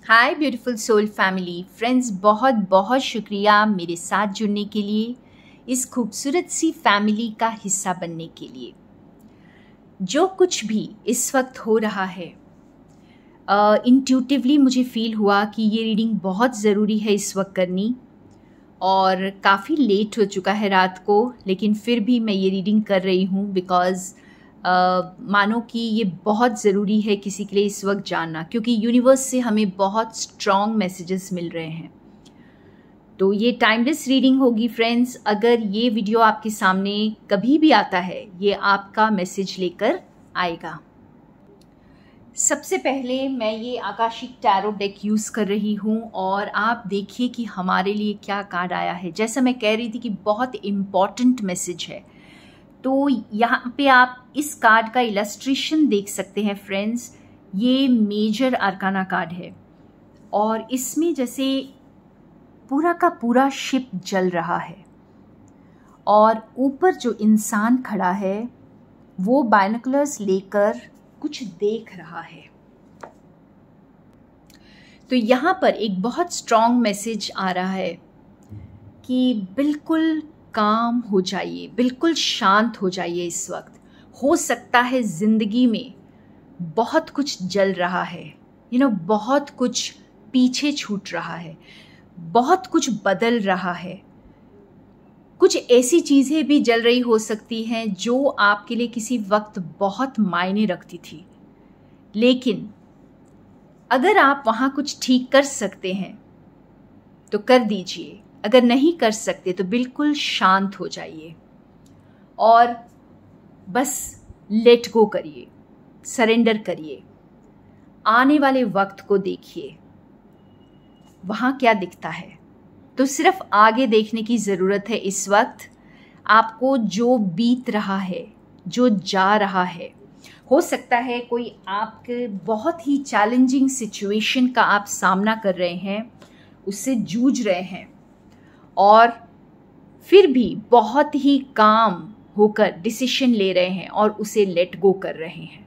हाय beautiful soul family friends, बहुत बहुत शुक्रिया मेरे साथ जुड़ने के लिए, इस खूबसूरत सी फैमिली का हिस्सा बनने के लिए। जो कुछ भी इस वक्त हो रहा है, इंट्यूटिवली मुझे फील हुआ कि ये रीडिंग बहुत ज़रूरी है इस वक्त करनी। और काफ़ी लेट हो चुका है रात को, लेकिन फिर भी मैं ये रीडिंग कर रही हूँ बिकॉज़ मानो कि ये बहुत ज़रूरी है किसी के लिए इस वक्त जानना, क्योंकि यूनिवर्स से हमें बहुत स्ट्रॉन्ग मैसेजेस मिल रहे हैं। तो ये टाइमलेस रीडिंग होगी फ्रेंड्स। अगर ये वीडियो आपके सामने कभी भी आता है, ये आपका मैसेज लेकर आएगा। सबसे पहले मैं ये आकाशिक टैरो डेक यूज़ कर रही हूँ और आप देखिए कि हमारे लिए क्या कार्ड आया है। जैसा मैं कह रही थी कि बहुत इम्पॉर्टेंट मैसेज है, तो यहाँ पे आप इस कार्ड का इलस्ट्रेशन देख सकते हैं फ्रेंड्स। ये मेजर आर्काना कार्ड है और इसमें जैसे पूरा का पूरा शिप जल रहा है और ऊपर जो इंसान खड़ा है वो बाइनोकुलर्स लेकर कुछ देख रहा है। तो यहाँ पर एक बहुत स्ट्रॉन्ग मैसेज आ रहा है कि बिल्कुल काम हो जाइए, बिल्कुल शांत हो जाइए इस वक्त। हो सकता है ज़िंदगी में बहुत कुछ जल रहा है, बहुत कुछ पीछे छूट रहा है, बहुत कुछ बदल रहा है। कुछ ऐसी चीज़ें भी जल रही हो सकती हैं जो आपके लिए किसी वक्त बहुत मायने रखती थी, लेकिन अगर आप वहाँ कुछ ठीक कर सकते हैं तो कर दीजिए। अगर नहीं कर सकते तो बिल्कुल शांत हो जाइए और बस लेट गो करिए, सरेंडर करिए। आने वाले वक्त को देखिए, वहाँ क्या दिखता है। तो सिर्फ आगे देखने की ज़रूरत है इस वक्त। आपको जो बीत रहा है, जो जा रहा है, हो सकता है कोई आपके बहुत ही चैलेंजिंग सिचुएशन का आप सामना कर रहे हैं, उससे जूझ रहे हैं और फिर भी बहुत ही काम होकर डिसीजन ले रहे हैं और उसे लेट गो कर रहे हैं।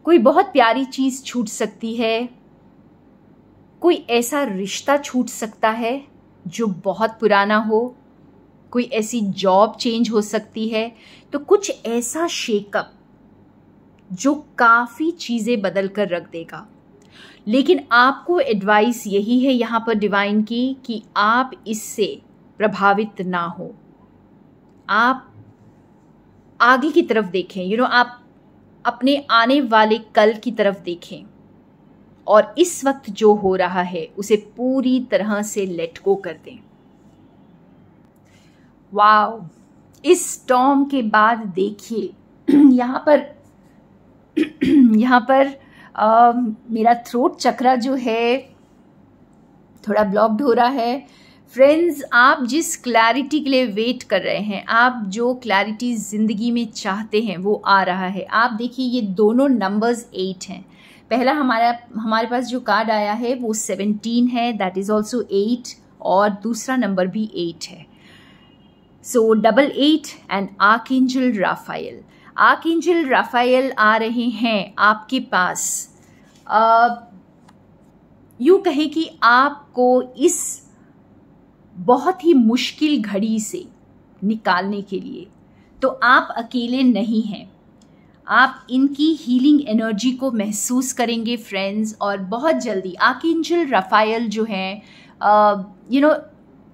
कोई बहुत प्यारी चीज़ छूट सकती है, कोई ऐसा रिश्ता छूट सकता है जो बहुत पुराना हो, कोई ऐसी जॉब चेंज हो सकती है। तो कुछ ऐसा शेकअप जो काफ़ी चीज़ें बदल कर रख देगा। लेकिन आपको एडवाइस यही है यहाँ पर डिवाइन की कि आप इससे प्रभावित ना हो। आप आगे की तरफ देखें, आप अपने आने वाले कल की तरफ देखें और इस वक्त जो हो रहा है उसे पूरी तरह से लेट गो कर दें। वाओ, इस स्टॉर्म के बाद देखिए यहाँ पर मेरा थ्रोट चक्रा जो है थोड़ा ब्लॉक्ड हो रहा है। फ्रेंड्स, आप जिस क्लैरिटी के लिए वेट कर रहे हैं, आप जो क्लैरिटी ज़िंदगी में चाहते हैं वो आ रहा है। आप देखिए ये दोनों नंबर्स 8 हैं। पहला हमारे पास जो कार्ड आया है वो 17 है, दैट इज़ ऑल्सो 8, और दूसरा नंबर भी 8 है। So 88 and archangel Raphael. Archangel Raphael आ रहे हैं आपके पास। यूँ कहें कि आपको इस बहुत ही मुश्किल घड़ी से निकालने के लिए। तो आप अकेले नहीं हैं, आप इनकी हीलिंग एनर्जी को महसूस करेंगे फ्रेंड्स। और बहुत जल्दी आर्कएंजल राफाएल जो हैं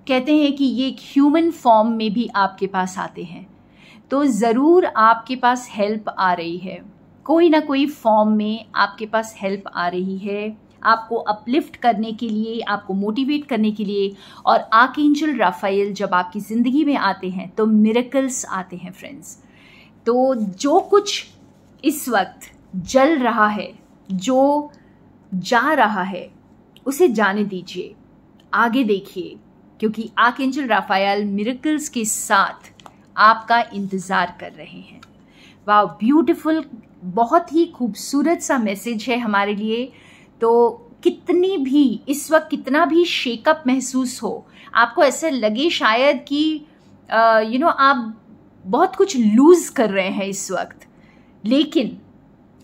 कहते हैं कि ये एक ह्यूमन फॉर्म में भी आपके पास आते हैं। तो ज़रूर आपके पास हेल्प आ रही है, कोई ना कोई फॉर्म में आपके पास हेल्प आ रही है, आपको अपलिफ्ट करने के लिए, आपको मोटिवेट करने के लिए। और आर्कएंजल राफाएल जब आपकी ज़िंदगी में आते हैं तो मिरेकल्स आते हैं फ्रेंड्स। तो जो कुछ इस वक्त जल रहा है, जो जा रहा है, उसे जाने दीजिए, आगे देखिए, क्योंकि आर्कएंजल राफाएल मिरेकल्स के साथ आपका इंतज़ार कर रहे हैं। वाह, ब्यूटीफुल, बहुत ही खूबसूरत सा मैसेज है हमारे लिए। तो कितनी भी इस वक्त कितना भी शेकअप महसूस हो, आपको ऐसा लगे शायद कि आप बहुत कुछ लूज़ कर रहे हैं इस वक्त, लेकिन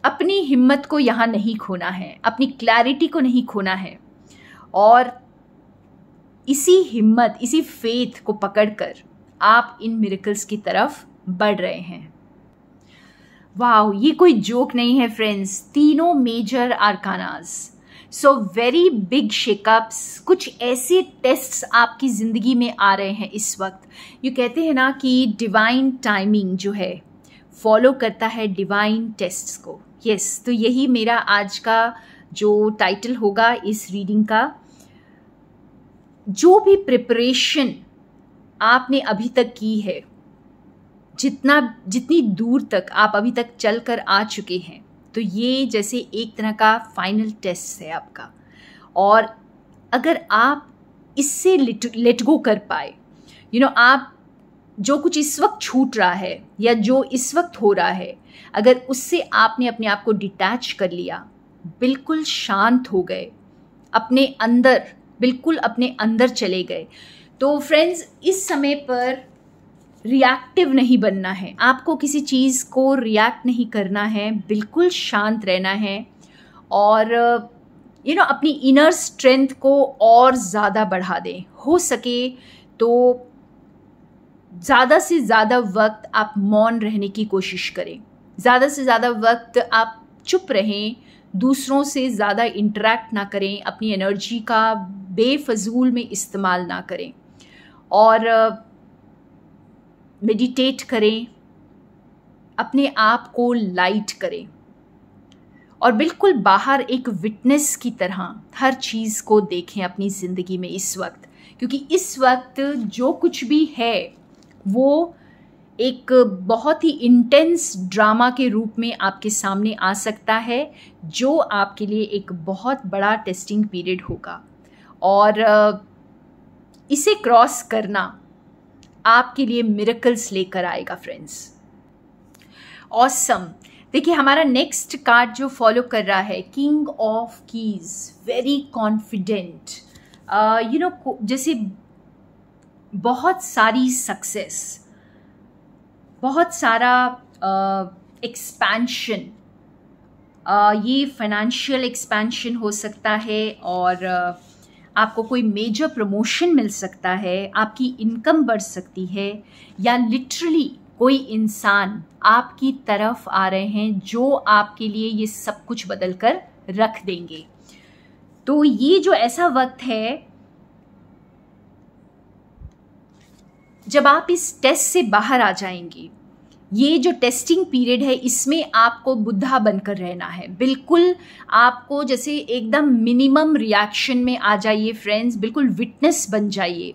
अपनी हिम्मत को यहाँ नहीं खोना है, अपनी क्लैरिटी को नहीं खोना है, और इसी हिम्मत, इसी फेथ को पकड़कर आप इन मिरेकल्स की तरफ बढ़ रहे हैं। वाओ, ये कोई जोक नहीं है फ्रेंड्स, तीनों मेजर आर्कानास, सो वेरी बिग शेकअप्स, कुछ ऐसे टेस्ट्स आपकी ज़िंदगी में आ रहे हैं इस वक्त। ये कहते हैं ना कि डिवाइन टाइमिंग जो है फॉलो करता है डिवाइन टेस्ट्स को। यस, तो यही मेरा आज का जो टाइटल होगा इस रीडिंग का। जो भी प्रिपरेशन आपने अभी तक की है, जितनी दूर तक आप अभी तक चल कर आ चुके हैं, तो ये जैसे एक तरह का फाइनल टेस्ट है आपका। और अगर आप इससे लेट गो कर पाए, आप जो कुछ इस वक्त छूट रहा है या जो इस वक्त हो रहा है, अगर उससे आपने अपने आप को डिटैच कर लिया, बिल्कुल शांत हो गए, अपने अंदर, बिल्कुल अपने अंदर चले गए, तो फ्रेंड्स इस समय पर रिएक्टिव नहीं बनना है, आपको किसी चीज़ को रिएक्ट नहीं करना है, बिल्कुल शांत रहना है और अपनी इनर स्ट्रेंथ को और ज़्यादा बढ़ा दें। हो सके तो ज़्यादा से ज़्यादा वक्त आप मौन रहने की कोशिश करें, ज़्यादा से ज़्यादा वक्त आप चुप रहें, दूसरों से ज़्यादा इंटरेक्ट ना करें, अपनी एनर्जी का बेफजूल में इस्तेमाल ना करें और मेडिटेट करें, अपने आप को लाइट करें और बिल्कुल बाहर एक विटनेस की तरह हर चीज़ को देखें अपनी ज़िंदगी में इस वक्त, क्योंकि इस वक्त जो कुछ भी है वो एक बहुत ही इंटेंस ड्रामा के रूप में आपके सामने आ सकता है, जो आपके लिए एक बहुत बड़ा टेस्टिंग पीरियड होगा और इसे क्रॉस करना आपके लिए मिरेकल्स लेकर आएगा फ्रेंड्स। ऑसम। देखिए हमारा नेक्स्ट कार्ड जो फॉलो कर रहा है, king of keys, very confident, जैसे बहुत सारी सक्सेस, बहुत सारा एक्सपेंशन, ये फाइनेंशियल एक्सपेंशन हो सकता है और आपको कोई मेजर प्रमोशन मिल सकता है, आपकी इनकम बढ़ सकती है, या लिटरली कोई इंसान आपकी तरफ आ रहे हैं जो आपके लिए ये सब कुछ बदल कर रख देंगे। तो ये जो ऐसा वक्त है जब आप इस टेस्ट से बाहर आ जाएंगे, ये जो टेस्टिंग पीरियड है इसमें आपको बुद्धा बनकर रहना है, बिल्कुल आपको जैसे एकदम मिनिमम रिएक्शन में आ जाइए फ्रेंड्स, बिल्कुल विटनेस बन जाइए,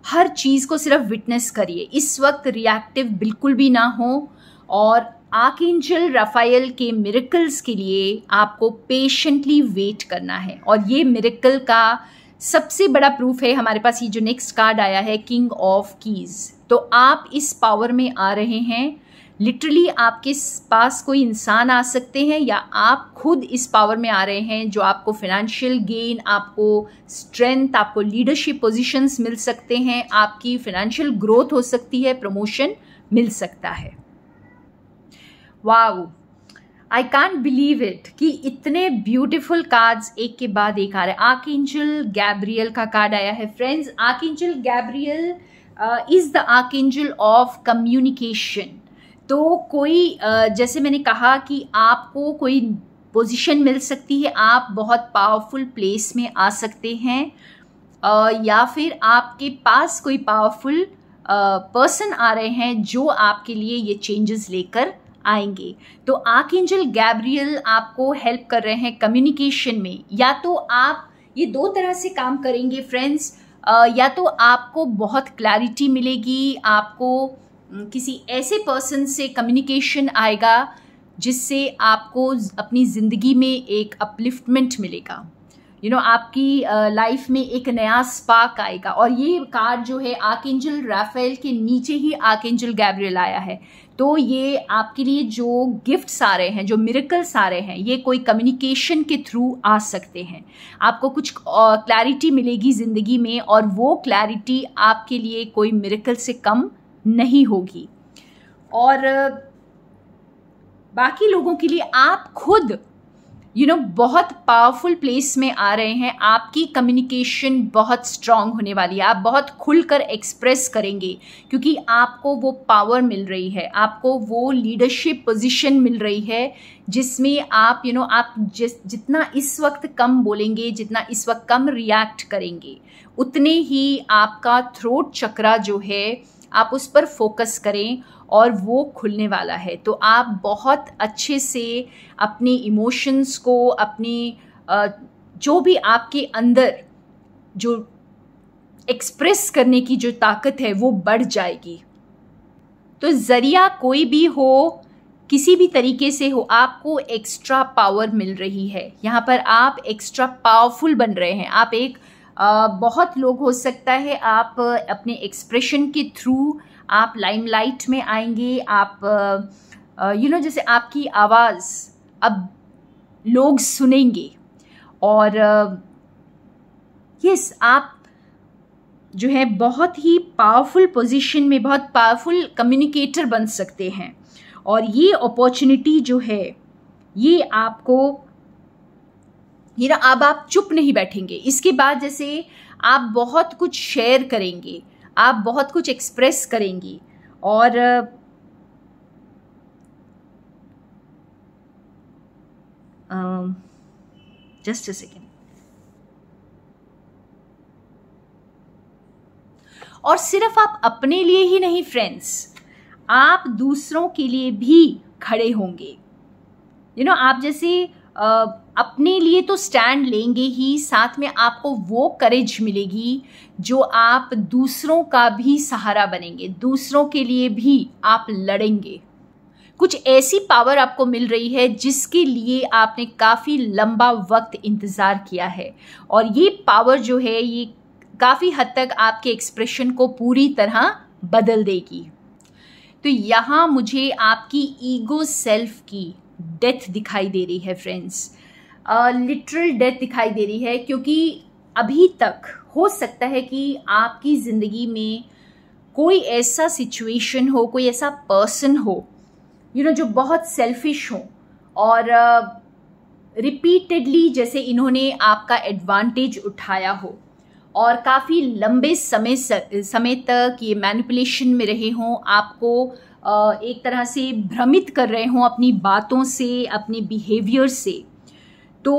हर चीज़ को सिर्फ विटनेस करिए, इस वक्त रिएक्टिव बिल्कुल भी ना हो। और आर्कएंजल राफाएल के मिरेकल्स के लिए आपको पेशेंटली वेट करना है और ये मिरेकल का सबसे बड़ा प्रूफ है हमारे पास ये जो नेक्स्ट कार्ड आया है, किंग ऑफ कीज। तो आप इस पावर में आ रहे हैं, लिटरली आपके पास कोई इंसान आ सकते हैं या आप खुद इस पावर में आ रहे हैं जो आपको फाइनेंशियल गेन, आपको स्ट्रेंथ, आपको लीडरशिप पोजीशंस मिल सकते हैं, आपकी फाइनेंशियल ग्रोथ हो सकती है, प्रमोशन मिल सकता है। Wow, I can't believe it कि इतने ब्यूटिफुल कार्ड्स एक के बाद एक आ रहे हैं। आर्कएंजल गैब्रियल का कार्ड आया है friends. Archangel Gabriel is the archangel of communication. तो कोई जैसे मैंने कहा कि आपको कोई पोजीशन मिल सकती है, आप बहुत पावरफुल प्लेस में आ सकते हैं, या फिर आपके पास कोई पावरफुल पर्सन आ रहे हैं जो आपके लिए ये चेंजेस लेकर आएंगे। तो आर्कएंजल गैब्रियल आपको हेल्प कर रहे हैं कम्युनिकेशन में। या तो आप ये दो तरह से काम करेंगे फ्रेंड्स, या तो आपको बहुत क्लैरिटी मिलेगी, आपको किसी ऐसे पर्सन से कम्युनिकेशन आएगा जिससे आपको अपनी ज़िंदगी में एक अपलिफ्टमेंट मिलेगा, आपकी लाइफ में एक नया स्पार्क आएगा। और ये कार्ड जो है आर्कएंजल राफाएल के नीचे ही आर्कएंजल गैब्रियल आया है। तो ये आपके लिए जो गिफ्ट्स आ रहे हैं, जो मिरेकल्स आ रहे हैं, ये कोई कम्युनिकेशन के थ्रू आ सकते हैं। आपको कुछ क्लैरिटी मिलेगी ज़िंदगी में और वो क्लैरिटी आपके लिए कोई मिरेकल से कम नहीं होगी। और बाकी लोगों के लिए आप खुद बहुत पावरफुल प्लेस में आ रहे हैं। आपकी कम्युनिकेशन बहुत स्ट्रांग होने वाली है, आप बहुत खुलकर एक्सप्रेस करेंगे क्योंकि आपको वो पावर मिल रही है, आपको वो लीडरशिप पोजीशन मिल रही है जिसमें आप आप जितना इस वक्त कम बोलेंगे, जितना इस वक्त कम रिएक्ट करेंगे, उतने ही आपका थ्रोट चक्रा जो है आप उस पर फोकस करें और वो खुलने वाला है। तो आप बहुत अच्छे से अपने इमोशंस को, अपनी जो भी आपके अंदर जो एक्सप्रेस करने की जो ताकत है वो बढ़ जाएगी। तो ज़रिया कोई भी हो, किसी भी तरीके से हो, आपको एक्स्ट्रा पावर मिल रही है। यहाँ पर आप एक्स्ट्रा पावरफुल बन रहे हैं। आप एक बहुत लोग हो सकता है आप अपने एक्सप्रेशन के थ्रू आप लाइमलाइट में आएंगे। आप जैसे आपकी आवाज़ अब लोग सुनेंगे और यस आप जो है बहुत ही पावरफुल पोजीशन में, बहुत पावरफुल कम्युनिकेटर बन सकते हैं। और ये अपॉर्चुनिटी जो है ये आपको अब आप चुप नहीं बैठेंगे। इसके बाद जैसे आप बहुत कुछ शेयर करेंगे, आप बहुत कुछ एक्सप्रेस करेंगी और जस्ट अ सेकेंड। और सिर्फ आप अपने लिए ही नहीं फ्रेंड्स, आप दूसरों के लिए भी खड़े होंगे। आप जैसे अपने लिए तो स्टैंड लेंगे ही, साथ में आपको वो करेज मिलेगी जो आप दूसरों का भी सहारा बनेंगे, दूसरों के लिए भी आप लड़ेंगे। कुछ ऐसी पावर आपको मिल रही है जिसके लिए आपने काफ़ी लंबा वक्त इंतज़ार किया है और ये पावर जो है ये काफ़ी हद तक आपके एक्सप्रेशन को पूरी तरह बदल देगी। तो यहाँ मुझे आपकी ईगो सेल्फ की डेथ दिखाई दे रही है फ्रेंड्स, लिटरल डेथ दिखाई दे रही है, क्योंकि अभी तक हो सकता है कि आपकी ज़िंदगी में कोई ऐसा सिचुएशन हो, कोई ऐसा पर्सन हो जो बहुत सेल्फिश हो और रिपीटेडली जैसे इन्होंने आपका एडवांटेज उठाया हो और काफ़ी लंबे समय तक ये मैनिपुलेशन में रहे हों, आपको एक तरह से भ्रमित कर रहे हों अपनी बातों से, अपने बिहेवियर से। तो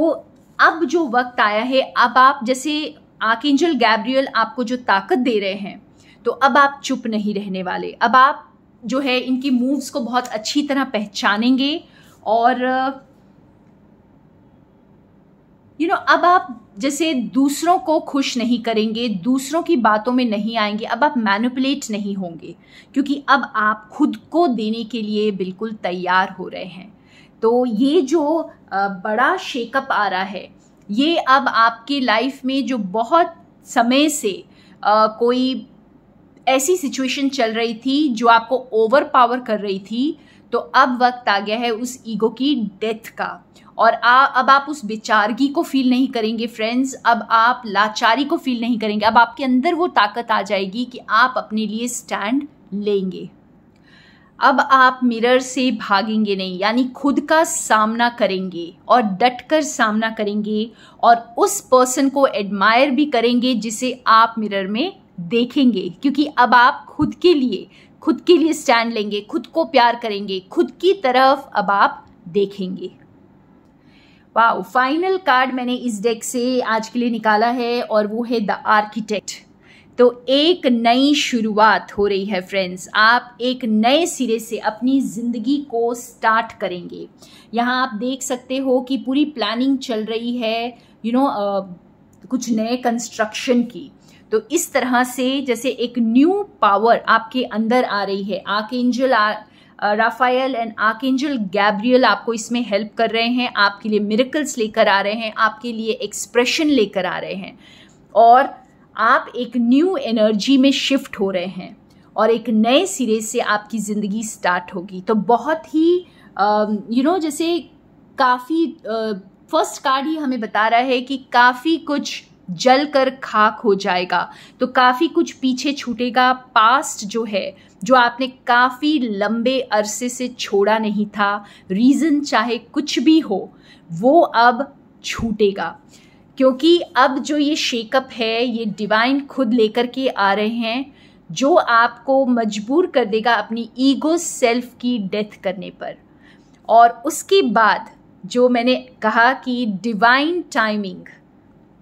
अब जो वक्त आया है, अब आप जैसे आर्कएंजल गैब्रियल आपको जो ताकत दे रहे हैं, तो अब आप चुप नहीं रहने वाले। अब आप जो है इनकी मूव्स को बहुत अच्छी तरह पहचानेंगे और अब आप जैसे दूसरों को खुश नहीं करेंगे, दूसरों की बातों में नहीं आएंगे, अब आप मैनिपुलेट नहीं होंगे क्योंकि अब आप खुद को देने के लिए बिल्कुल तैयार हो रहे हैं। तो ये जो बड़ा शेकअप आ रहा है, ये अब आपके लाइफ में जो बहुत समय से कोई ऐसी सिचुएशन चल रही थी जो आपको ओवर पावर कर रही थी, तो अब वक्त आ गया है उस ईगो की डेथ का। और अब आप उस बेचारगी को फील नहीं करेंगे फ्रेंड्स, अब आप लाचारी को फील नहीं करेंगे। अब आपके अंदर वो ताकत आ जाएगी कि आप अपने लिए स्टैंड लेंगे। अब आप मिरर से भागेंगे नहीं, यानी खुद का सामना करेंगे और डटकर सामना करेंगे और उस पर्सन को एडमायर भी करेंगे जिसे आप मिरर में देखेंगे, क्योंकि अब आप खुद के लिए स्टैंड लेंगे, खुद को प्यार करेंगे, खुद की तरफ अब आप देखेंगे। वाओ, फाइनल कार्ड मैंने इस डेक से आज के लिए निकाला है और वो है द आर्किटेक्ट। तो एक नई शुरुआत हो रही है फ्रेंड्स, आप एक नए सिरे से अपनी ज़िंदगी को स्टार्ट करेंगे। यहाँ आप देख सकते हो कि पूरी प्लानिंग चल रही है कुछ नए कंस्ट्रक्शन की। तो इस तरह से जैसे एक न्यू पावर आपके अंदर आ रही है। Archangel Rafael and archangel Gabriel आपको इसमें हेल्प कर रहे हैं, आपके लिए मिरेकल्स लेकर आ रहे हैं, आपके लिए एक्सप्रेशन लेकर आ रहे हैं और आप एक न्यू एनर्जी में शिफ्ट हो रहे हैं और एक नए सिरे से आपकी ज़िंदगी स्टार्ट होगी। तो बहुत ही जैसे काफ़ी फर्स्ट कार्ड ही हमें बता रहा है कि काफ़ी कुछ जल कर खाक हो जाएगा। तो काफ़ी कुछ पीछे छूटेगा। पास्ट जो है, जो आपने काफ़ी लंबे अरसे से छोड़ा नहीं था, रीज़न चाहे कुछ भी हो, वो अब छूटेगा। क्योंकि अब जो ये शेकअप है, ये डिवाइन खुद लेकर के आ रहे हैं, जो आपको मजबूर कर देगा अपनी ईगो सेल्फ की डेथ करने पर। और उसके बाद जो मैंने कहा कि डिवाइन टाइमिंग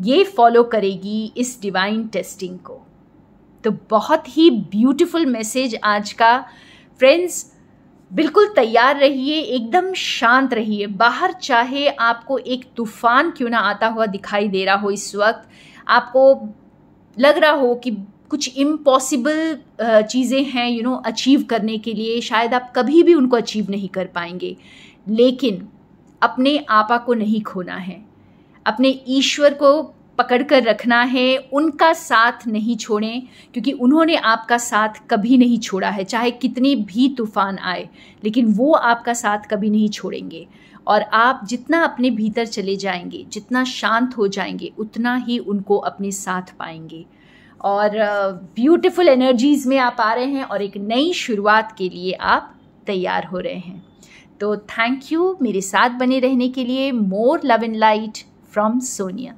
ये फॉलो करेगी इस डिवाइन टेस्टिंग को। तो बहुत ही ब्यूटीफुल मैसेज आज का। फ्रेंड्स, बिल्कुल तैयार रहिए, एकदम शांत रहिए। बाहर चाहे आपको एक तूफान क्यों ना आता हुआ दिखाई दे रहा हो, इस वक्त आपको लग रहा हो कि कुछ इम्पॉसिबल चीज़ें हैं अचीव करने के लिए, शायद आप कभी भी उनको अचीव नहीं कर पाएंगे, लेकिन अपने आपा को नहीं खोना है, अपने ईश्वर को पकड़ कर रखना है, उनका साथ नहीं छोड़ें, क्योंकि उन्होंने आपका साथ कभी नहीं छोड़ा है। चाहे कितने भी तूफान आए, लेकिन वो आपका साथ कभी नहीं छोड़ेंगे। और आप जितना अपने भीतर चले जाएंगे, जितना शांत हो जाएंगे, उतना ही उनको अपने साथ पाएंगे। और ब्यूटीफुल एनर्जीज़ में आप आ रहे हैं और एक नई शुरुआत के लिए आप तैयार हो रहे हैं। तो थैंक यू मेरे साथ बने रहने के लिए। More love and light from Sonia.